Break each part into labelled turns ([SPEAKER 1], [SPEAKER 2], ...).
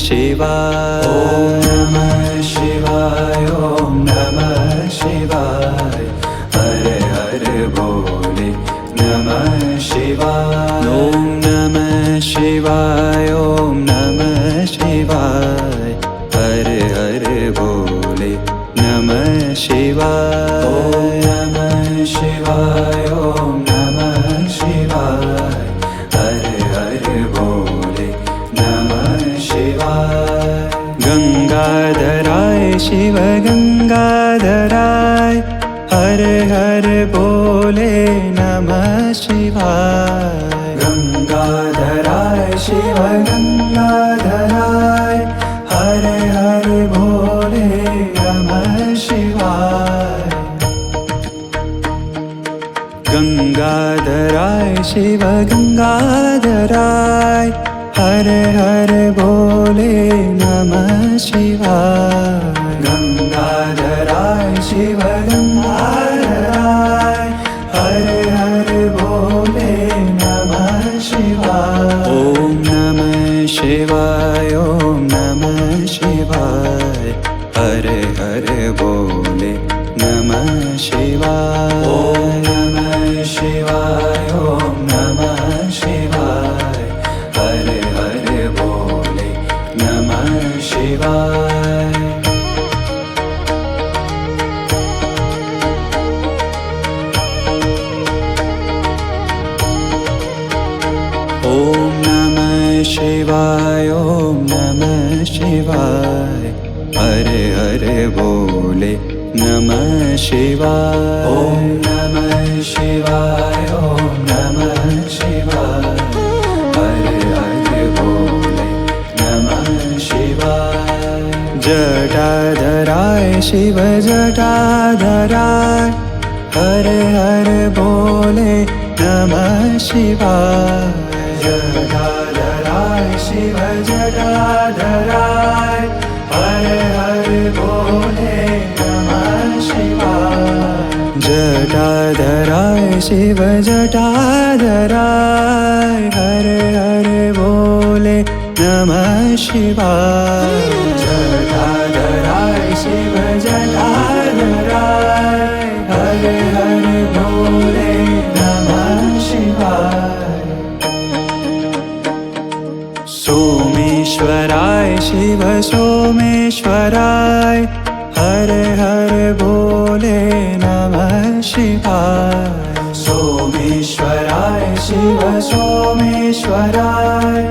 [SPEAKER 1] शिवाय। ॐ नमः शिवाय, ॐ नमः शिवाय, हर हर भोले नमः शिवाय। ॐ नमः शिवाय, ॐ नमः शिवाय, हर हर भोले नमः शिवाय। ॐ नमः शिवाय, ॐ नमः शिवाय, हर हर भोले नमः शिवाय। गंगाधराय शिव गंगाधराय, हर हर भोले नमः शिवाय। गंगाधराय शिव गंगाधराय, हर हर भोले नमः शिवाय। गंगाधराय शिव गंगाधराय, हर हर भोले नमः शिवाय। गंगाधराय शिव गंगाधराय, हर हर भोले नमः शिवाय। ॐ नमः शिवाय, ॐ नमः शिवाय, हर हर भोले नमः शिवाय। ॐ नमः शिवाय, ॐ नमः शिवाय, हर हर भोले नमः शिवाय। ॐ नमः शिवाय, ॐ नमः शिवाय, हर हर भोले नमः शिवाय। ॐ नमः शिवाय, ॐ नमः शिवाय, हर हर भोले नमः शिवाय। जटाधराय शिव जटाधराय, हर हर भोले नमः शिवाय। जटाधराय शिव जटाधराय, हर हर भोले नमः शिवाय। जटाधराय शिव जटाधराय, हर हर भोले नमः शिवाय। जटाधराय शिव जटाधराय, हर हर भोले नमः शिवाय। सोमेश्वराय शिव सोमेश्वराय, हर हर भोले नमः शिवाय। सोमेश्वराय शिव सोमेश्वराय,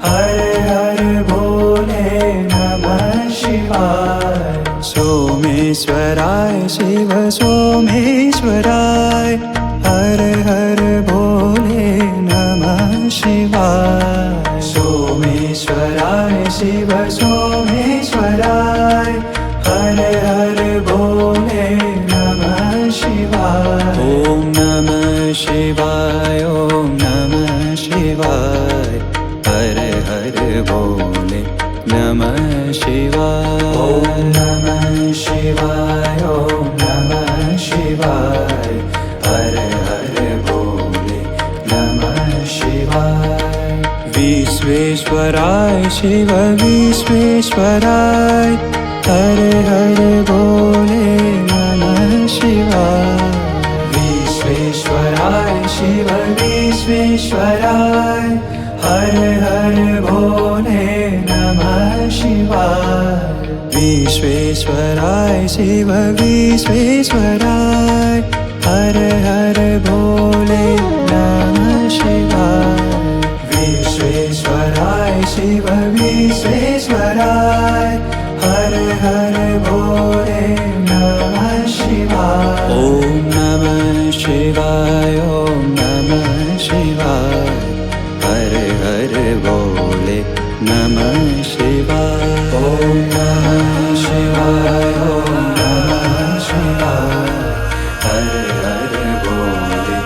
[SPEAKER 1] हर हर भोले नमः शिवाय। सोमेश्वराय शिव सोमेश्वराय, हर हर भोले नमः शिवाय। सोमेश्वराय शिव सोमेश्वराय, हर हर भोले नमः शिवाय। ॐ नमः शिवाय, ॐ नमः शिवाय, हर हर भोले नमः शिवाय। ॐ नमः शिवाय, ॐ नमः शिवाय, हर हर भोले नमः शिवाय। विश्वेश्वराय शिव विश्वेश्वराय, हर हर भोले नमः शिवाय। विश्वेश्वराय शिव विश्वेश्वराय, हर हर भोले नमः शिवाय। विश्वेश्वराय शिव विश्वेश्वराय, हर हर भोले नमः शिवाय। विश्वेश्वराय शिव विश्वेश्वराय, हर हर भोले नमः शिवाय। ॐ नमः शिवाय, ॐ नमः शिवाय, हर हर भोले नमः शिवाय। ॐ नमः शिवाय, ॐ नमः शिवाय, हर हर भोले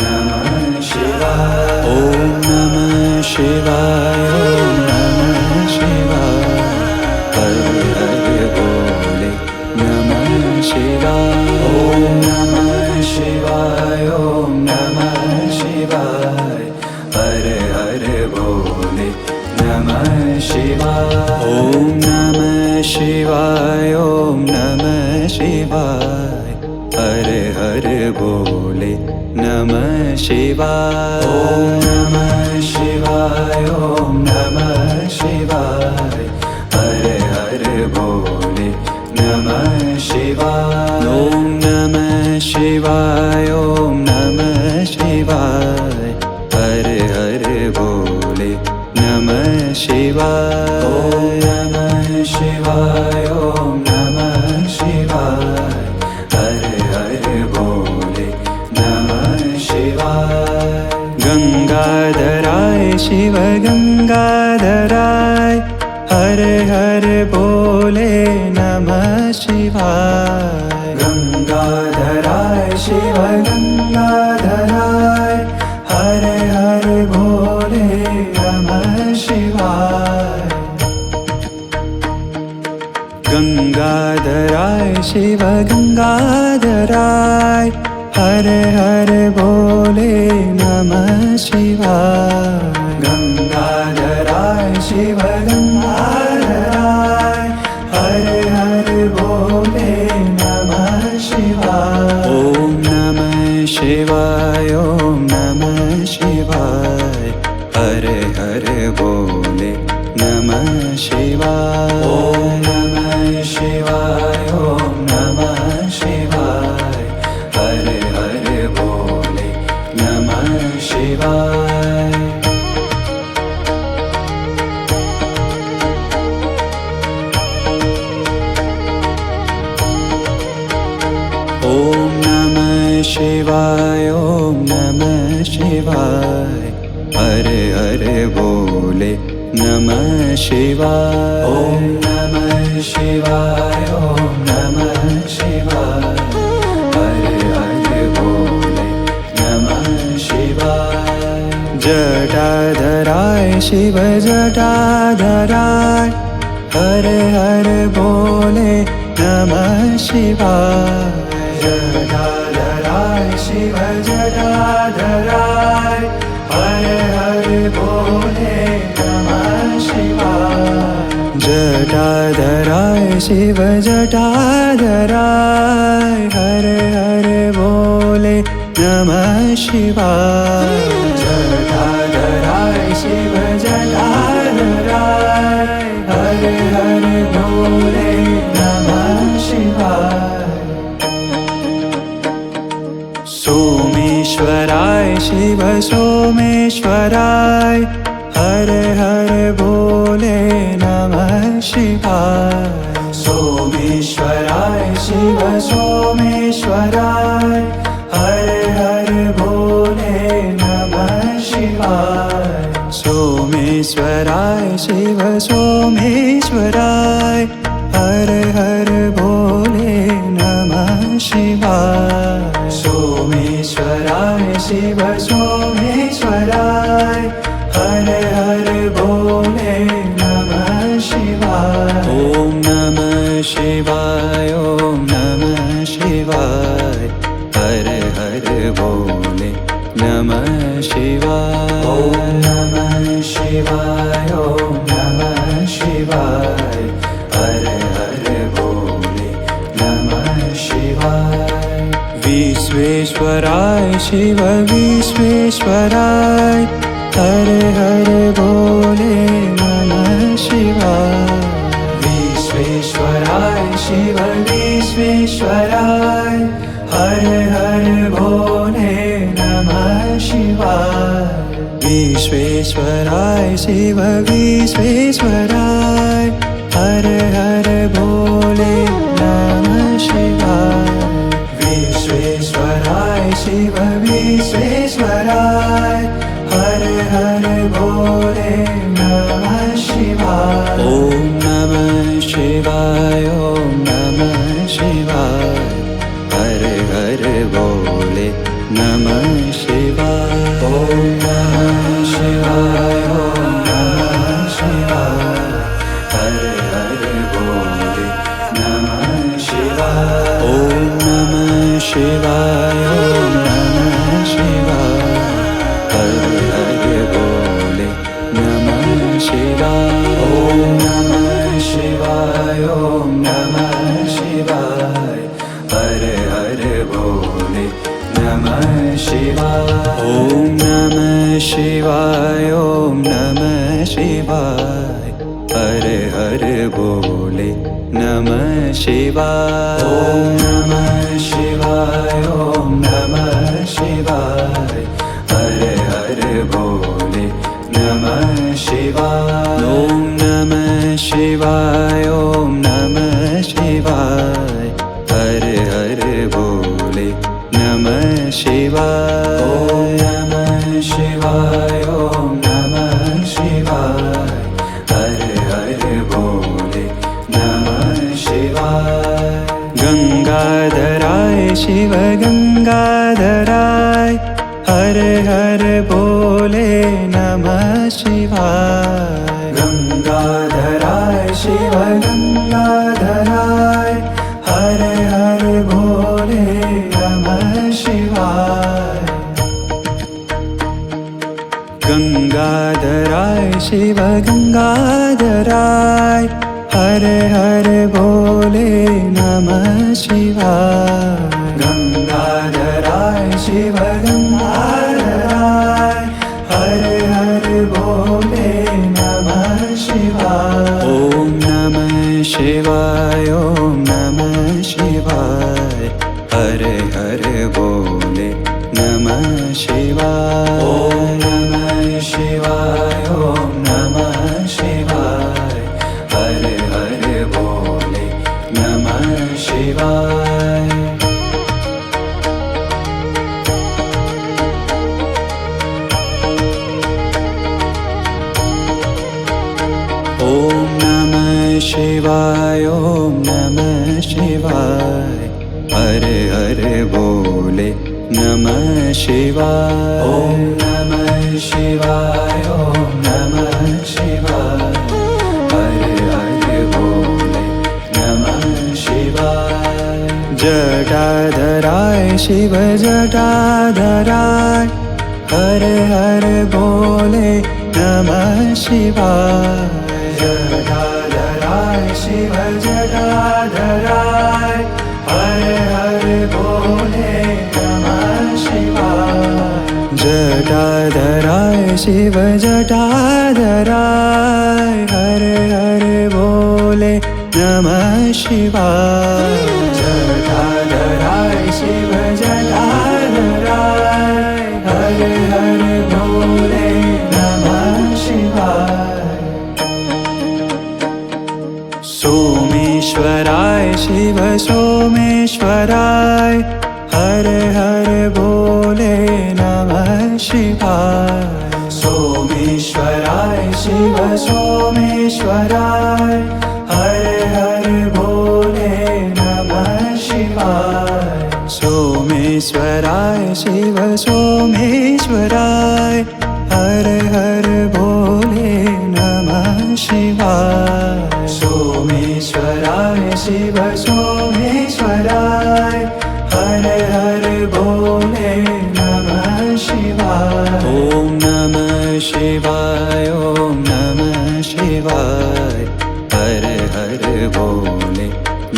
[SPEAKER 1] नमः शिवाय। ॐ नमः शिवाय, ॐ नमः शिवाय, शिवाय ॐ नमः शिवाय हर हर बोले नमः शिवाय ॐ नमः शिवाय ॐ नमः शिवाय हर हर बोले नमः शिवाय ॐ नमः शिवाय ॐ नमः शिवाय हर हर बोले नमः शिवाय ॐ नमः शिवाय ॐ नमः शिवाय हर हर बोले नमः शिवाय गंगाधराय शिव गंगाधराय हर हर बोले नमः शिवाय गंगाधराय शिव गंगाधराय हर हर बोले नमः शिवाय गंगाधराय शिव गंगाधराय हर हर बोले नमः शिवाय गंगाधराय शिव गंगाधराय हर हर बोले नमः शिवाय ॐ नमः शिवाय ॐ नमः शिवाय हर हर बोले नमः शिवाय ॐ नमः शिवाय ॐ नमः शिवाय हर हर बोले नमः शिवाय ॐ नमः शिवाय ॐ नमः शिवाय हर हर बोले नमः शिवाय ॐ नमः शिवाय ॐ नमः शिवाय हर हर बोले नमः शिवाय जटाधराय शिव जटाधराय हर हर बोले नमः शिवाय जटाधराय शिव जटाधराय हर हर बोले नमः शिवाय जटाधराय शिव जटाधराय हर हर बोले नमः शिवाय जटाधराय शिव जटाधराय हर हर बोले नमः शिवाय सोमेश्वराय शिव सोमेश्वराय हर हर बोले नमः शिवाय सोमेश्वराय शिव सोमेश्वराय हर हर बोले नमः शिवाय सोमेश्वराय शिव सोमेश्वराय हर हर बोले नमः शिवाय सोमेश्वराय शिव सोमेश्वराय हर हर बोले नमः शिवाय ॐ नमः शिवाय ॐ नमः शिवाय हर हर बोले नमः शिवाय ॐ नमः शिवाय ॐ नमः शिवाय हर हर बोले नमः शिवाय विश्वेश्वराय शिव विश्वेश्वराय हर हर बोले नमः शिवाय विश्वेश्वराय शिव विश्वेश्वराय हर हर बोले नमः शिवाय विश्वेश्वराय शिव विश्वेश्वराय हर हर बोले नमः शिवाय विश्वेश्वराय शिव विश्वेश्वराय हर हर बोले नमः शिवाय ॐ नमः शिवाय ॐ नमः शिवाय हर हर बोले नमः शिवाय ॐ नमः शिवाय ॐ नमः शिवाय हर हर बोले नमः शिवाय ॐ नमः शिवाय ॐ नमः शिवाय हर हर बोले नमः शिवाय ॐ नमः शिवाय शिवाय ॐ नमः शिवाय हर हर भोले नमः शिवाय ॐ नमः शिवाय ॐ नमः शिवाय हर हर भोले नमः शिवाय ॐ नमः शिवाय ॐ नमः शिवाय हर हर भोले नमः शिवाय ॐ नमः शिवाय ॐ नमः शिवाय हर हर भोले नमः शिवाय ॐ नमः शिवाय ॐ नमः शिवाय हर हर भोले नमः शिवाय गंगाधराय शिव गंगाधराय हर हर भोले नमः शिवाय गंगाधराय शिव गंगाधराय हर हर भोले नमः शिवाय गंगाधराय शिव गंगाधराय हर हर भोले नमः शिवाय गंगाधराय शिव गंगाधराय हर हर भोले नमः शिवाय ॐ नमः शिवाय ॐ नमः शिवाय हर हर भोले नमः शिवाय ॐ नमः शिवाय ॐ नमः शिवाय हर हर भोले नमः शिवाय ॐ नमः शिवाय ॐ नमः शिवाय हर हर भोले नमः शिवाय ॐ नमः शिवाय ॐ नमः शिवाय हर हर भोले नमः शिवाय जटाधराय शिव जटाधराय हर हर भोले नमः शिवाय जटाधराय शिव जटाधराय हर हर भोले नमः शिवाय जटाधराय शिव जटाधराय हर हर भोले नमः शिवाय जटाधराय शिव जटाधराय हर हर भोले नमः शिवाय सोमेश्वराय शिव सोमेश्वराय हर हर भोले नमः शिवाय सोमेश्वराय शिव सोमेश्वराय हर हर भोले नमः शिवाय सोमेश्वराय शिव सोमेश्वराय हर हर भोले नमः शिवाय सोमेश्वराय शिव सोमेश्वराय हर हर भोले नमः शिवाय ॐ नमः शिवाय ॐ नमः शिवाय हर हर भोले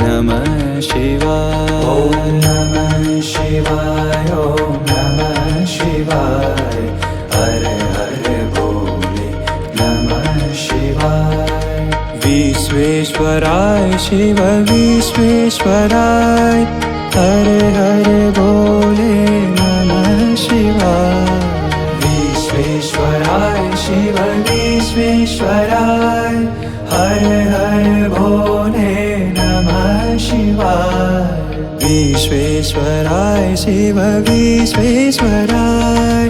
[SPEAKER 1] नमः शिवाय ॐ नमः शिवाय ॐ नमः शिवाय हर हर भोले नमः शिवाय विश्वेश्वराय शिव विश्वेश्वराय हर हर भोले नमः शिवाय विश्वेश्वराय शिव विश्वेश्वराय हर हर भोले नमः शिवाय विश्वेश्वराय शिव विश्वेश्वराय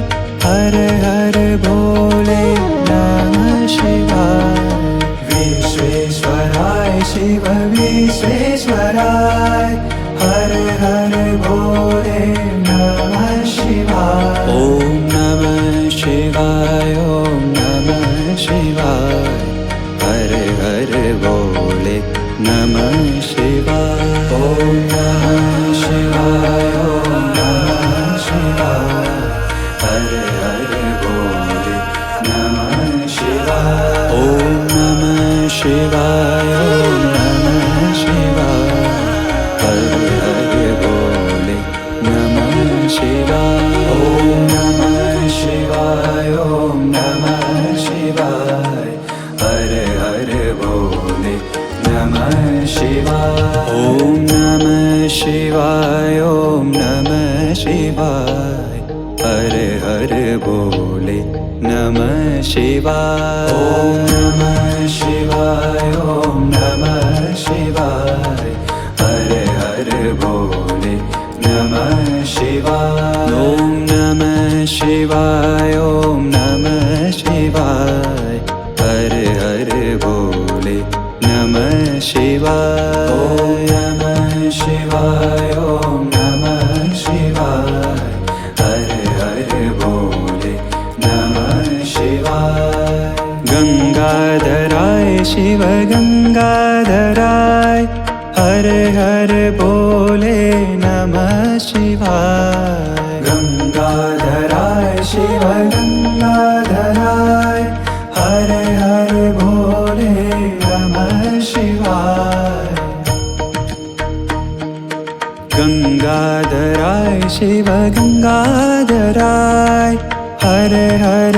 [SPEAKER 1] हर हर भोले नमः शिवाय विश्वेश्वराय शिव विश्वेश्वराय हर हर भोले नमः शिवाय ॐ नमः शिवाय ॐ नमः शिवाय हर हर भोले नमः शिवाय ॐ नमः शिवाय ॐ नमः शिवाय हर हर भोले नमः शिवाय ॐ नमः शिवाय ॐ शिवाय ॐ नमः शिवाय हर हर भोले नमः शिवाय ॐ नमः शिवाय ॐ नमः शिवाय हर हर भोले नमः शिवाय ॐ नमः शिवाय ॐ नमः शिवाय हर हर भोले नमः शिवाय ॐ नमः शिवाय ॐ नमः शिवाय हर हर भोले नमः शिवाय ॐ नमः शिवाय ॐ नमः शिवाय हर हर भोले नमः शिवाय गंगाधराय शिव गंगाधराय हर हर भोले नमः शिवाय गंगाधराय शिव गंगाधराय हर हर भोले नमः शिवाय गंगाधराय शिव गंगाधराय हर हर